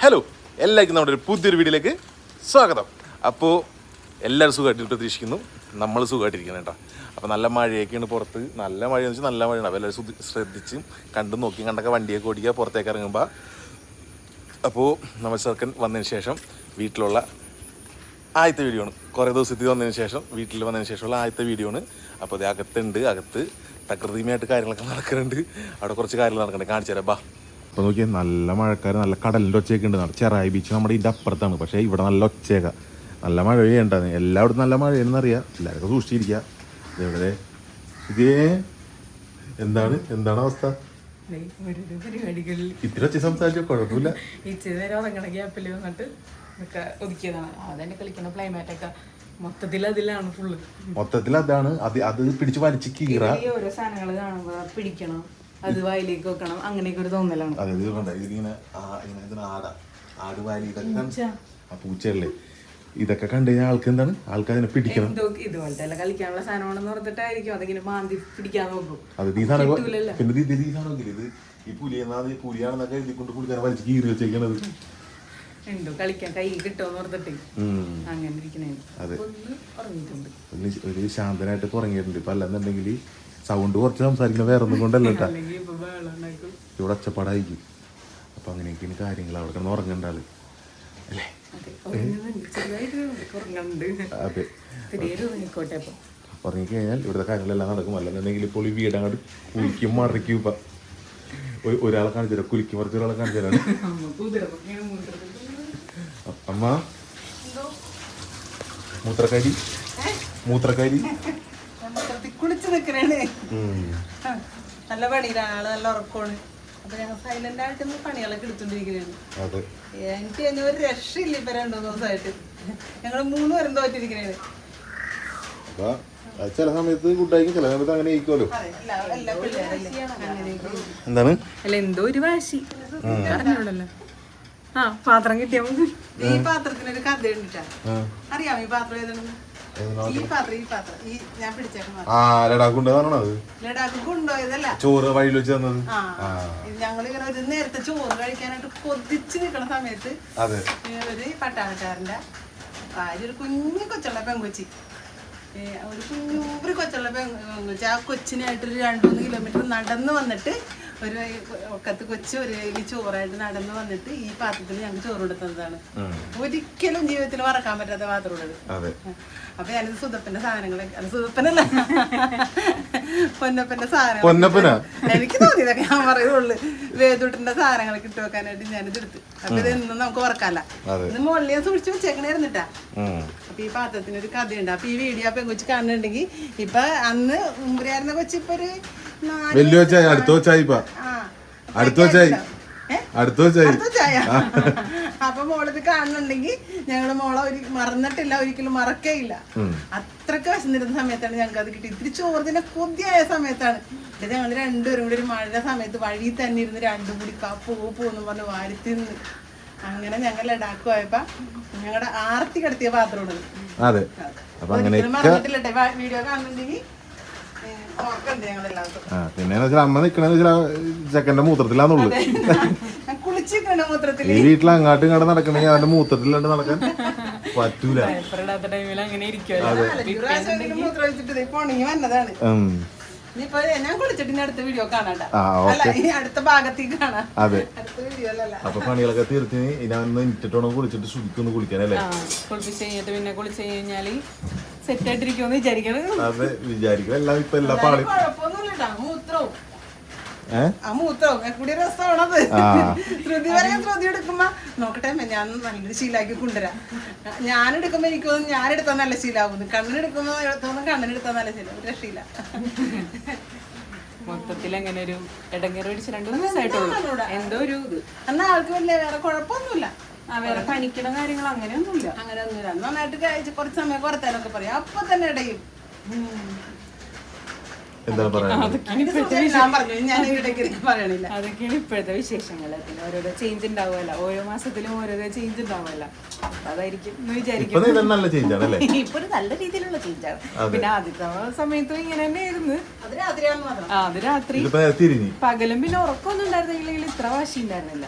Hello, എല്ലാവർക്കും നമ്മുടെ ഒരു പുതിയൊരു വീഡിയോയിലേക്ക് സ്വാഗതം. അപ്പോൾ എല്ലാവരും സുഖമായിട്ട് പ്രതീക്ഷിക്കുന്നു, നമ്മൾ സുഖമായിട്ടിരിക്കണം കേട്ടോ. അപ്പോൾ നല്ല മഴയൊക്കെയാണ് പുറത്ത്, നല്ല മഴയെന്ന് വെച്ചാൽ നല്ല മഴയാണ്. അപ്പോൾ എല്ലാവരും ശ്രദ്ധിച്ച് കണ്ടും നോക്കി കണ്ടൊക്കെ വണ്ടിയൊക്കെ ഓടിക്കുക പുറത്തേക്ക് ഇറങ്ങുമ്പോൾ. അപ്പോൾ നമ്മൾ ചെറുക്കൻ വന്നതിന് ശേഷം വീട്ടിലുള്ള ആദ്യത്തെ വീഡിയോ ആണ്. കുറേ ദിവസത്തിൽ വന്നതിന് ശേഷം വീട്ടിൽ വന്നതിന് ശേഷമുള്ള ആദ്യത്തെ വീഡിയോ ആണ്. അപ്പോൾ അത് അകത്ത് പ്രകൃതിയുമായിട്ട് കാര്യങ്ങളൊക്കെ നടക്കുന്നുണ്ട്. അവിടെ കുറച്ച് കാര്യങ്ങൾ നടക്കുന്നുണ്ട്, കാണിച്ചു തരാം ബാ. അപ്പോൾ നോക്കിയാൽ നല്ല മഴക്കാർ, നല്ല കടലിൻ്റെ ഒച്ചയൊക്കെ ഉണ്ട്. ചെറായി ബീച്ച് നമ്മുടെ ഇതിൻ്റെ അപ്പുറത്താണ്, പക്ഷേ ഇവിടെ നല്ല ഒച്ചയൊക്കെ, നല്ല മഴ പെയ്യണ്ടാണ്. എല്ലായിടത്തും നല്ല മഴയാണെന്ന് അറിയാം, എല്ലാവർക്കും സൂക്ഷിച്ചിരിക്കുക. ഇതെവിടെ ഇതേ എന്താണ് അവസ്ഥ? ഇത്തിരി ഒച്ച സംസാരിച്ചോ, കുഴപ്പമില്ല. മൊത്തത്തിൽ അതാണ് അത് പിടിച്ച് വലിച്ച് കീറ. ഓരോ സാധനങ്ങൾ കാണുമ്പോ പിടിക്കണം, അത് വായിലേക്ക് വെക്കണം, അങ്ങനെയൊക്കെ ഒരു തോന്നലാണ്. അതെ, ഇതിങ്ങനെ ആട് വാലി ഇതൊക്കെ പൂച്ചയല്ലേ, ഇതൊക്കെ കണ്ടു കഴിഞ്ഞാൽ ആൾക്ക് എന്താണ്, ആൾക്കതിനെ പിടിക്കണം. ഇതുപോലത്തെ കളിക്കാനുള്ള സാധനമാണെന്ന് പറഞ്ഞിട്ടായിരിക്കും അതിങ്ങനെ മാന്തി പിടിക്കാൻ നോക്കും. അത് ഈ സാധനം പിന്നെ ഈ സാധനം ഇത് ഈ പുലിയാണെന്നൊക്കെ എഴുതിക്കൊണ്ട് പുള്ളിക്കാരെ വലിച്ച് കീറി വെച്ചേക്കണത്. എന്തോ കളിക്കാൻ കൈ കിട്ടുമെന്ന് ഓർത്തിട്ട് അങ്ങനെ ഇരിക്കണേ. അതെ, ഒരു ശാന്തനായിട്ട് ഉറങ്ങിയിട്ടുണ്ട്. ഇപ്പൊ അല്ലെന്നുണ്ടെങ്കിൽ സൗണ്ട് കുറച്ച് സംസാരിക്കണം, വേറെ ഒന്നും കൊണ്ടല്ല കേട്ടാ, ഇവിടെ ഒച്ചപ്പാടായിരിക്കും. അപ്പൊ അങ്ങനെയൊക്കെയാണ് കാര്യങ്ങൾ. അവിടെ കിടന്ന് ഉറങ്ങേണ്ട ആള് അല്ലേ? അതെ, ഉറങ്ങിക്കഴിഞ്ഞാൽ ഇവിടുത്തെ കാര്യങ്ങളെല്ലാം നടക്കും. അല്ലെന്നുണ്ടെങ്കിൽ ഇപ്പോൾ ഈ വീട് അങ്ങോട്ട് കുലിക്കും മറിക്കും. ഇപ്പൊ ഒരാളെ കാണിച്ചു തരാം, കുലിക്കും മറിച്ച് ഒരാളെ കാണിച്ചു തരാണ്. അമ്മ മൂത്രക്കാരി കുളിച്ച് നിൽക്കണേ. നല്ല പണിയിലാണ് ആള്, നല്ല ഉറക്കമാണ്. അപ്പൊ ഞങ്ങൾ സൈലന്റ് ആയിട്ട് പണികളൊക്കെ എടുത്തോണ്ടിരിക്കുന്നതാണ്. എനിക്ക് തന്നെ ഒരു രക്ഷയില്ല. ഇപ്പൊ 2 ദിവസമായിട്ട് ഞങ്ങള് 3 പേരും തോറ്റിരിക്കണേ. ചില സമയത്ത് ഗുഡായിരിക്കും, ചില സമയത്ത് അങ്ങനെ ആയിരിക്കുമല്ലോ. എന്താണ് അല്ല, എന്തോ ഒരു വാശി അറിഞ്ഞോളല്ലോ. പാത്രം കിട്ടിയാ മതി. ഈ പാത്രത്തിനൊരു കഥ ഉണ്ടിട്ടാ. അറിയാമോ ഈ പാത്രം ഏതാണെന്ന്? ഈ പാത്രം ഞാൻ ലഡാക്ക് കൊണ്ടുപോയതല്ല, ചോറ് വഴിയിൽ വെച്ച് തന്നത്. ഞങ്ങളിങ്ങനെ ഒരു നേരത്തെ ചോറ് കഴിക്കാനായിട്ട് കൊതിച്ച് നിൽക്കണ സമയത്ത് ഒരു പട്ടാളക്കാരന്റെ ഒരു കുഞ്ഞു കൊച്ചുള്ള പെങ്കൊച്ചി, ഒരു കുഞ്ഞൂര് കൊച്ചുള്ള പെങ്കൊച്ചി, ആ കൊച്ചിനായിട്ടൊരു 2-3 കിലോമീറ്റർ നടന്ന് വന്നിട്ട് ഒരു ഒക്കത്ത് കൊച്ചു ഒരു ചോറായിട്ട് നടന്ന് വന്നിട്ട് ഈ പാത്രത്തിൽ ഞങ്ങൾക്ക് ചോറ് കൊടുത്തതാണ്. ഒരിക്കലും ജീവിതത്തിൽ മറക്കാൻ പറ്റാത്ത പാത്രമുള്ളത്. അപ്പൊ ഞാനിത് സുധപ്പന്റെ സാധനങ്ങളൊക്കെ, അത് സുധപ്പനല്ല, പൊന്നപ്പന്റെ സാധനങ്ങൾ എനിക്ക് തോന്നിയതൊക്കെ ഞാൻ പറയുള്ളൂ. വേദൂട്ടിന്റെ സാധനങ്ങളൊക്കെ ഇട്ട് വെക്കാനായിട്ട് ഞാനിത് എടുത്ത്. അപ്പൊ ഇതൊന്നും നമുക്ക് ഓർക്കാല്ല. ഇത് മുകളിൽ ഞാൻ സൂക്ഷിച്ച് വെച്ചേക്കണായിരുന്നിട്ടാ. അപ്പൊ ഈ പാത്രത്തിന് ഒരു കഥയുണ്ട്. അപ്പൊ ഈ വീഡിയോ പെങ്കൊച്ച് കാണുന്നുണ്ടെങ്കിൽ ഇപ്പൊ അന്ന് മുമ്പരായിരുന്ന കൊച്ചി ഇപ്പൊ ഒരു അപ്പൊ മോളിത് കാണുന്നുണ്ടെങ്കിൽ ഞങ്ങള് മോളെ മറന്നിട്ടില്ല, ഒരിക്കലും മറക്കേയില്ല. അത്രക്ക് വിശന്നിരുന്ന സമയത്താണ് ഞങ്ങൾക്ക് അത് കിട്ടി. ഇത്തിരി ചോറിന്റെ കൊതിയായ സമയത്താണ്. ഞങ്ങൾ 2 പേരും കൂടി ഒരു മഴ സമയത്ത് വഴി തന്നെ ഇരുന്ന് 2 കൂടി പോന്ന് പറഞ്ഞ് വാരിത്തിന്ന്. അങ്ങനെ ഞങ്ങൾ ലഡാക്ക് പോയപ്പോ ഞങ്ങളുടെ ആർത്തി കടത്തിയ പാത്രമാണ്. മറന്നിട്ടില്ലട്ടെ, വീഡിയോ കാണുന്നുണ്ടെങ്കിൽ. പിന്നെ അമ്മ നിക്കണെന്ന് ചെക്കന്റെ മൂത്രത്തിലാന്നുള്ളു. ഈ വീട്ടിൽ അങ്ങാട്ടും ഇങ്ങോട്ട് നടക്കണെങ്കിൽ അവന്റെ മൂത്രത്തിലാണ്ട് നടക്കാൻ പറ്റൂല. അപ്പൊ പണികളൊക്കെ തീർത്തി ഇനി ഇട്ടിട്ടോണം കുളിച്ചിട്ട് ശുദ്ധിക്കൊന്ന് കുളിക്കാനല്ലേ? കുളിപ്പിച്ച് കഴിഞ്ഞിട്ട് പിന്നെ കുളിച്ച് കഴിഞ്ഞാല് സെറ്റ് ആയിട്ടിരിക്കുമെന്ന് വിചാരിക്കണം. അതെ, വിചാരിക്കും. എല്ലാം ഇപ്പൊ എല്ലാ പാടും കൂടി രസമാണത്. ശ്രുതി എടുക്കുമ്പോ നോക്കട്ടെ, ഞാൻ നല്ലൊരു ശീലാക്കി കൊണ്ടുവരാം. ഞാനെടുക്കുമ്പോ എനിക്ക് തോന്നുന്നു ഞാനെടുത്താൽ നല്ല ശീലാവുന്നു. കണ്ണിനെടുക്കുമ്പോ തോന്നുന്നു കണ്ണിനെടുത്താൽ നല്ല ശീലം. രക്ഷയില്ല. മൊത്തത്തിൽ അങ്ങനെ ഒരു ഇടങ്ങേറ് പിടിച്ച് 2 ദിവസമായിട്ടുള്ളൂ. എന്തോ ഒരു ഇത് എന്നാ ആൾക്ക് വലിയ വേറെ കുഴപ്പമൊന്നുമില്ല. വേറെ പണിക്കണ കാര്യങ്ങൾ അങ്ങനെയൊന്നുമില്ല. നന്നായിട്ട് കഴിച്ച് കുറച്ച് സമയം കുറച്ചാലൊക്കെ പറയാം. അപ്പൊ തന്നെ ഇടയും അതൊക്കെയാണ് ഇപ്പോഴത്തെ വിശേഷങ്ങൾ. പിന്നെ ഓരോരോ ചേഞ്ച് ഉണ്ടാവുമല്ലോ, ഓരോ മാസത്തിലും ഓരോരോ ചേഞ്ച് ഉണ്ടാവുമല്ലോ. അതായിരിക്കും എന്ന് വിചാരിക്കും. ഇപ്പൊ ഒരു നല്ല രീതിയിലുള്ള ചേഞ്ചാണ്. പിന്നെ ആദ്യത്തെ സമയത്തും ഇങ്ങനെ തന്നെ ആയിരുന്നു. അത് രാത്രി പകലും പിന്നെ ഉറക്കമൊന്നും ഉണ്ടായിരുന്നെങ്കിൽ ഇത്ര വാശി ഉണ്ടായിരുന്നില്ല.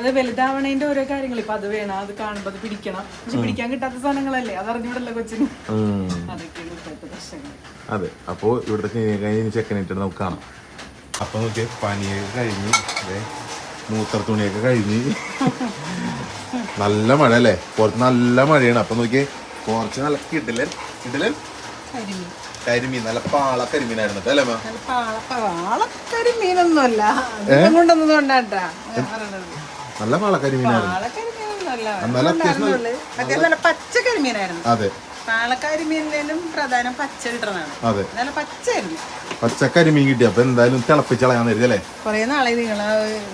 അത് വലുതാവണേന്റെ ഓരോ കാര്യങ്ങൾ ഇപ്പൊ അത് വേണം, അത് കാണുമ്പോ അത് പിടിക്കണം, പക്ഷെ പിടിക്കാൻ കിട്ടാത്ത സാധനങ്ങളല്ലേ, അത് അറിഞ്ഞൂടല്ലോ കൊച്ചിന്. അതൊക്കെയാണ് ഇപ്പോഴത്തെ പ്രശ്നങ്ങൾ. അതെ, അപ്പോൾ ഇവിടുത്തെ കഴിഞ്ഞ് ചെക്കനായിട്ട് നമുക്ക് കാണാം. അപ്പോൾ നോക്കിയാൽ പനിയൊക്കെ കഴിഞ്ഞ് മൂത്ര തുണിയൊക്കെ കഴിഞ്ഞ് നല്ല മഴ അല്ലേ, പുറത്ത് നല്ല മഴയാണ്. അപ്പം നോക്കിയേ കുറച്ച് നല്ല കിടിലൻ കരിമീൻ, നല്ല പാള കരിമീനായിരുന്നു അല്ലേ? കരിമീനൊന്നുമല്ല, കൊണ്ടൊന്നും കൊണ്ടാട്ടാ നല്ല പാള കരിമീനായിരുന്നു. നല്ല പച്ച കരിമീനായിരുന്നു. അതെ, പാളക്കരിമീനിലും പ്രധാനം പച്ച കിട്ടണതാണ്. അതെ, നല്ല പച്ചയായിരുന്നു. പച്ചക്കരിമീൻ കിട്ടി. അപ്പൊ എന്തായാലും തിളപ്പിച്ചളയാൻ അല്ലേ? കൊറേ നാളെ നിങ്ങൾ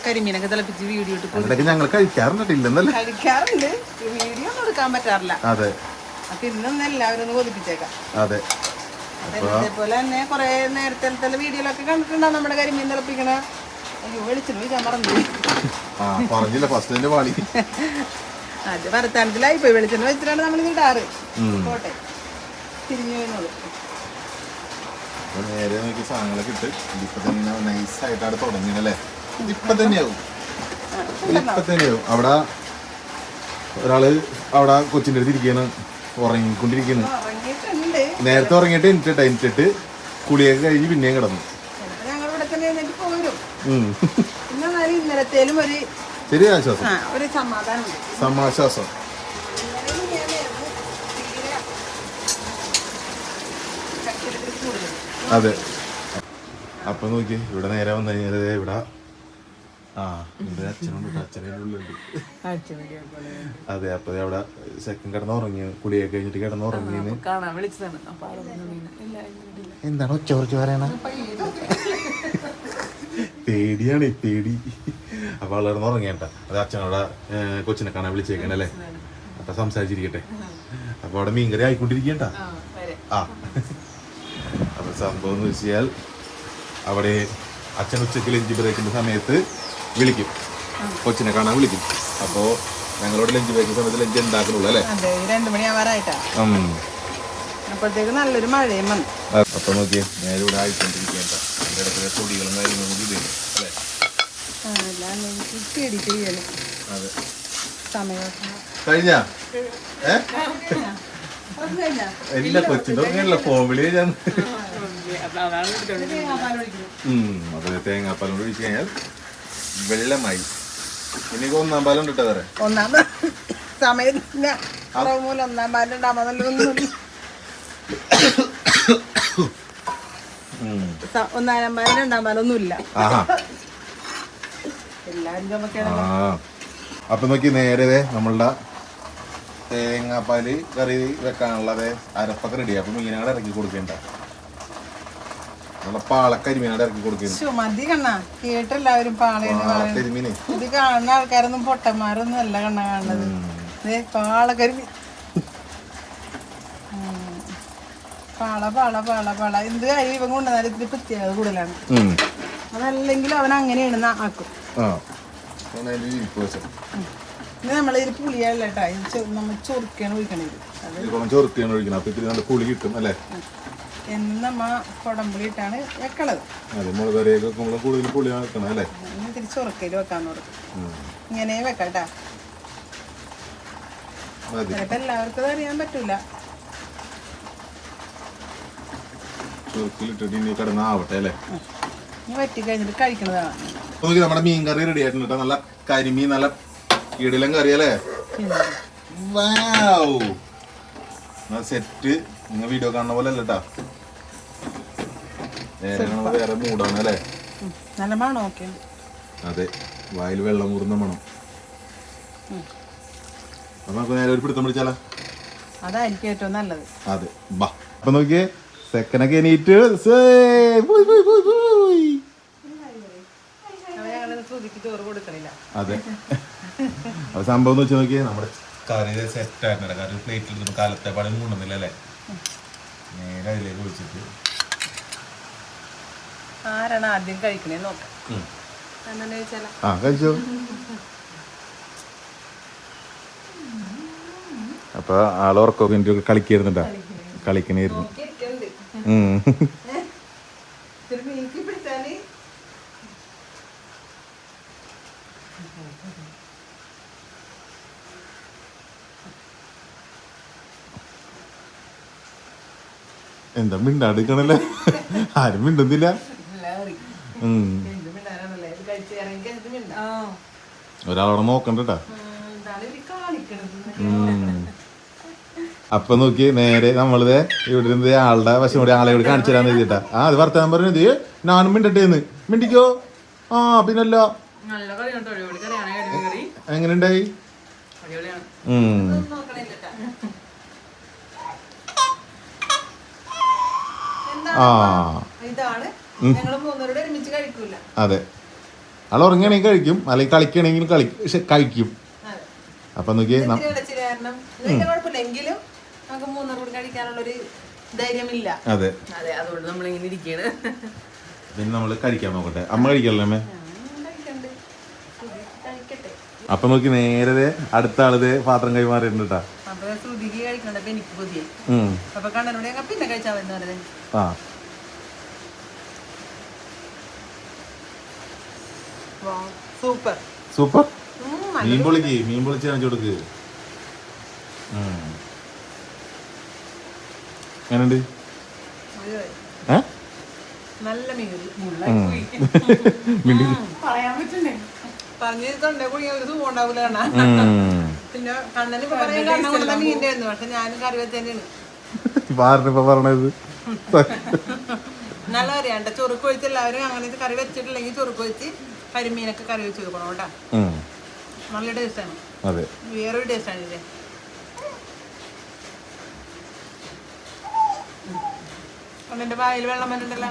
കരിമീനൊക്കെ തിളപ്പിച്ച് വീഡിയോ ഇട്ട് ഞങ്ങൾ കഴിക്കാറുണ്ടല്ലേ? കഴിക്കാറുണ്ട്, വീഡിയോ ഒന്നും എടുക്കാൻ പറ്റാറില്ല. അതെ, അപ്പൊ ഇന്നൊന്നും എല്ലാവരും ഒന്ന് കൊതിപ്പിച്ചേക്കാം. അതെ, അതേപോലെ തന്നെ കൊറേ നേരത്തെ വീഡിയോയിലൊക്കെ കണ്ടിട്ടുണ്ടാവും നമ്മുടെ കരിമീൻ തിളപ്പിക്കണ. അയ്യോ, വെളിച്ചെണ്ണ ഒഴിക്കാൻ പറഞ്ഞില്ല ഫസ്റ്റ് പാളി. അത് വർത്താനത്തിലായി പോയി. വെളിച്ചെണ്ണ വെച്ചിട്ടാണ് നമ്മൾ ഇത് ഇടാറ്. പോട്ടെ, തിരിഞ്ഞു വരുന്നത്. നേരെ നോക്കി സാധനങ്ങളൊക്കെ ഇട്ട് ഇപ്പൊ തന്നെ നൈസായിട്ടാണ് തുടങ്ങിയല്ലേ? ഇപ്പൊ തന്നെയാവും. അവിടെ ഒരാള് അവിടെ കൊച്ചിൻ്റെ അടുത്ത് ഇരിക്കുകയാണ്, ഉറങ്ങിക്കൊണ്ടിരിക്കുന്നു. നേരത്തെ ഉറങ്ങിയിട്ട് എനിട്ടിട്ട് കുളിയൊക്കെ കഴിഞ്ഞ് പിന്നെയും കിടന്നു. ഞങ്ങളിവിടെ തന്നെ എഴുന്നേറ്റ് പോരും. ഇന്നലത്തേലും ഒരു ചെറിയ ആശ്വാസം, ഒരു സമാധാനം, സമാശ്വാസം. അതെ, അപ്പൊ നോക്കി ഇവിടെ നേരെ വന്നു കഴിഞ്ഞാൽ ഇവിടെ അച്ഛനുണ്ട്, അച്ഛൻ്റെ ഉള്ളുണ്ട്. അതെ, അപ്പൊ അവിടെ സെക്കൻഡ് കിടന്നുറങ്ങി, കുളിയൊക്കെ കഴിഞ്ഞിട്ട് കിടന്നുറങ്ങിന്ന്. എന്താണ് ഉച്ചകുറിച്ച് പറയണ? പേടിയാണ്, പേടി. അപ്പൊ വളർന്നുറങ്ങിയണ്ട. അത് അച്ഛനവിടെ കൊച്ചിനെ കാണാൻ വിളിച്ചേക്കണല്ലേ? അപ്പൊ സംസാരിച്ചിരിക്കട്ടെ. അപ്പൊ അവിടെ മീൻകറി ആയിക്കൊണ്ടിരിക്കണ്ട. അപ്പൊ സംഭവം എന്ന് വെച്ചാൽ അവിടെ അച്ഛൻ ഉച്ചയ്ക്ക് ലഞ്ച് ബ്രേക്കിന്റെ സമയത്ത് വിളിക്കും, കൊച്ചിനെ കാണാൻ വിളിക്കും. അപ്പോ ഞങ്ങളോട് ലഞ്ച് ബ്രേക്കിന്റെ സമയത്ത് ലഞ്ച് ഉണ്ടാക്കണുള്ളൂ അല്ലേ? 2 മണിയാവാറായിട്ടാ. അപ്പോഴത്തേക്ക് നല്ലൊരു മഴയും വന്നു. അപ്പൊ നോക്കിയേ നേരെ ഇവിടെ ആയിക്കൊണ്ടിരിക്കേണ്ട ഇടയ്ക്ക് പൊടികളും കാര്യങ്ങളും കൂടി ഇടുന്നു അല്ലേ? അതെ, കഴിഞ്ഞാ എല്ലാ കൊച്ചിന്റെ ഫോൺ വിളി ഞാൻ. അതെ, തേങ്ങാപ്പാലും കൂടി ഒഴിച്ച് കഴിഞ്ഞാൽ വെള്ളമായി. ഇനി 1-ാം പാലം കിട്ടാ തരാം. 1-ാം സമയത്ത് 1-ാം പാലുണ്ടാകുമ്പോൾ 1-ാം പാലും 2-ാം പാലൊന്നുമില്ല. അപ്പൊ നോക്കി നേരെ നമ്മളുടെ തേങ്ങാപ്പാല് കറി വെക്കാനുള്ളത് അരപ്പൊക്കെ റെഡി. അപ്പൊ മീനാട് ഇറക്കി കൊടുക്കേണ്ട, നമ്മളെ പാളക്കരിമീനാട് ഇറക്കി കൊടുക്കേണ്ട. മതി കണ്ണ, കേട്ടെല്ലാവരും പാളയെന്ന്. ഇത് കാണുന്ന ആൾക്കാരൊന്നും പൊട്ടന്മാരൊന്നും അല്ല കണ്ണ കാണുന്നത്. പാളക്കരിമീൻ, പാള പാള പാള പാള. എന്ത് കാര്യം ഇവൻ കൊണ്ടുവന്നാൽ ഇതിന് പ്രത്യേകത കൂടുതലാണ്. അതല്ലെങ്കിൽ അവൻ അങ്ങനെയാണ് ആക്കും. ഇത് നമ്മളിതിൽ പുളിയല്ല കേട്ടോ, നമ്മൾ ചൊറുക്കാണ് ഒഴിക്കണത്. ചൊറുക്കാണ് ഒഴിക്കണം. അപ്പൊ ഇത്തിരി നല്ല പുളി കിട്ടും അല്ലേ? എന്നും നമ്മ കുടംപുളി ഇട്ടാണ് വെക്കണത്. അതെ, മുളക് കറിയൊക്കെ കൂടുതൽ പുളി വെക്കണം അല്ലേ? ഇത്തിരി ചൊറുക്കയിൽ വെക്കാന്ന് പറയും. ഇങ്ങനെ വെക്കാട്ടാ. ചിലപ്പോ എല്ലാവർക്കും അത് അറിയാൻ പറ്റൂല. ചൊറുക്കിലിട്ടിട്ട് ഇനി കിടന്നാവട്ടെ അല്ലേ? ഇനി വറ്റി കഴിഞ്ഞിട്ട് കഴിക്കണതാണ്. നമ്മുടെ മീൻ കറി റെഡി ആയിട്ടുണ്ട്. നല്ല കരിമീൻ, നല്ല ഇടലം കറി അല്ലേ? സെറ്റ്. നിങ്ങൾ വീഡിയോ കാണുന്ന പോലെ അല്ല കേട്ടാ, വേറെ മൂടാണ് അല്ലേ? നല്ല മണം ഒക്കെ. അതെ, വായിൽ വെള്ളം ഊറുന്ന മണം. അപ്പൊ നമുക്ക് നേരെ ഒരു പിടുത്തം പിടിച്ചാലോ? അതായിരിക്കും ഏറ്റവും നല്ലത്. അതെ, ബാ. അപ്പൊ നോക്കിയേ സെക്കൻഡൊക്കെ എണീറ്റ് ചോറ് കൊടുക്കണില്ല. അതെ, അപ്പൊ സംഭവം എന്ന് വെച്ചാൽ നോക്കിയേ നമ്മുടെ കറി സെറ്റ് ആയിരുന്നില്ല. കറി പ്ലേറ്റിൽ എടുത്തിട്ട് കാലത്തെ പടം കൊണ്ടുവന്നില്ല അല്ലേ? നേരെ അതിലേക്ക് ഒഴിച്ചിട്ട് ആരാണ് ആദ്യം കഴിക്കണേ നോക്കാം. എന്താ ചോദിച്ചാലോ? കഴിച്ചോ. അപ്പൊ ആള് ഉറക്കൊക്കെ എനിക്ക് കളിക്കായിരുന്നുണ്ടാ, കളിക്കണായിരുന്നു. എന്താ മിണ്ടാടിക്കണല്ലേ, ആരും മിണ്ടുന്നില്ല. ഒരാളോടെ നോക്കണ്ടട്ടാ. അപ്പൊ നോക്കി നേരെ നമ്മളിത് ഇവിടെ ഇരുന്ന് ആളുടെ വശം കൂടി ആളെ കൂടി കാണിച്ചു തരാന്ന് എഴുതിട്ടാ. അത് വർത്താനം പറഞ്ഞത് ഞാനും മിണ്ടട്ടേന്ന്. മിണ്ടിക്കോ. ആ പിന്നല്ലോ. എങ്ങനെയുണ്ടായി? ഇതാണ് ഞങ്ങള് മൂന്നൂരുടെ ഒരുമിച്ച് കഴിക്കൂല. അതെ, ആൾ ഉറങ്ങണമെങ്കിൽ കഴിക്കും, അല്ലെങ്കിൽ കളിക്കണമെങ്കിൽ കഴിക്കും. അപ്പൊ നോക്കിയേ കുഴപ്പമില്ലെങ്കിലും നമുക്ക് മൂന്നൂർ കഴിക്കാനുള്ളൊരു ധൈര്യമില്ല. അതെ, അതുകൊണ്ട് നമ്മളിങ്ങനെ ഇരിക്കുകയാണ്. പിന്നെ നമ്മള് കഴിക്കാൻ നോക്കട്ടെ. അമ്മ കഴിക്കല്ലേ അമ്മേ? അപ്പൊ നോക്കി നേരെ അടുത്ത ആളത് പാത്രം കൈമാറിയിട്ടുണ്ട് കേട്ടാ. അപ്പൊ ശ്രുതിക്ക് കഴിക്കണ്ടപ്പോ എനിക്ക് പുതിയ അപ്പൊ കണ്ണനോട് ഞങ്ങൾ പിന്നെ കഴിച്ചാൽ വരുന്നത്. ആ സൂപ്പർ സൂപ്പർ. മീൻ പൊളിച്ച് കാണിച്ചു കൊടുക്ക്. എങ്ങനെയുണ്ട്? നല്ല മീൻ പറയാൻ പറ്റണ്ടേ? പറഞ്ഞ് തൊണ്ട കുടിക്കാൻ ഒരു സുഖം ഉണ്ടാവില്ല. പിന്നെ കണ്ണന് ഇപ്പൊ പറയാൻ കണ്ണ കൊണ്ടുള്ള മീൻ്റെ ആയിരുന്നു, പക്ഷെ ഞാനും കറി വെച്ച് തന്നെയാണ് പറഞ്ഞത്. നല്ല അറിയാണ്ട ചൊറുക്ക് വെച്ച് എല്ലാവരും അങ്ങനെ കറി വെച്ചിട്ടില്ലെങ്കിൽ ചൊറുക്ക് വെച്ച് കരിമീനൊക്കെ കറി വെച്ച് കൊടുക്കണം കേട്ടാ. നല്ല ടേസ്റ്റാണ്. അതെ, വേറൊരു ടേസ്റ്റാണ് ഇതിന്റെ. കണ്ണന്റെ വായിൽ വെള്ളം വന്നിട്ടല്ലോ.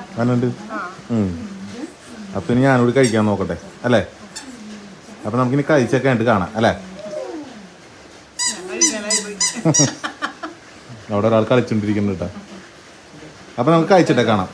അപ്പൊ ഇനി ഞാനോട് കഴിക്കാൻ നോക്കട്ടെ അല്ലേ? അപ്പൊ നമുക്കിനി കഴിച്ചൊക്കെ ആയിട്ട് കാണാം അല്ലേ? അവിടെ ഒരാൾ കളിച്ചോണ്ടിരിക്കുന്നുണ്ട് കേട്ടോ. അപ്പൊ നമുക്ക് കഴിച്ചിട്ടേ കാണാം.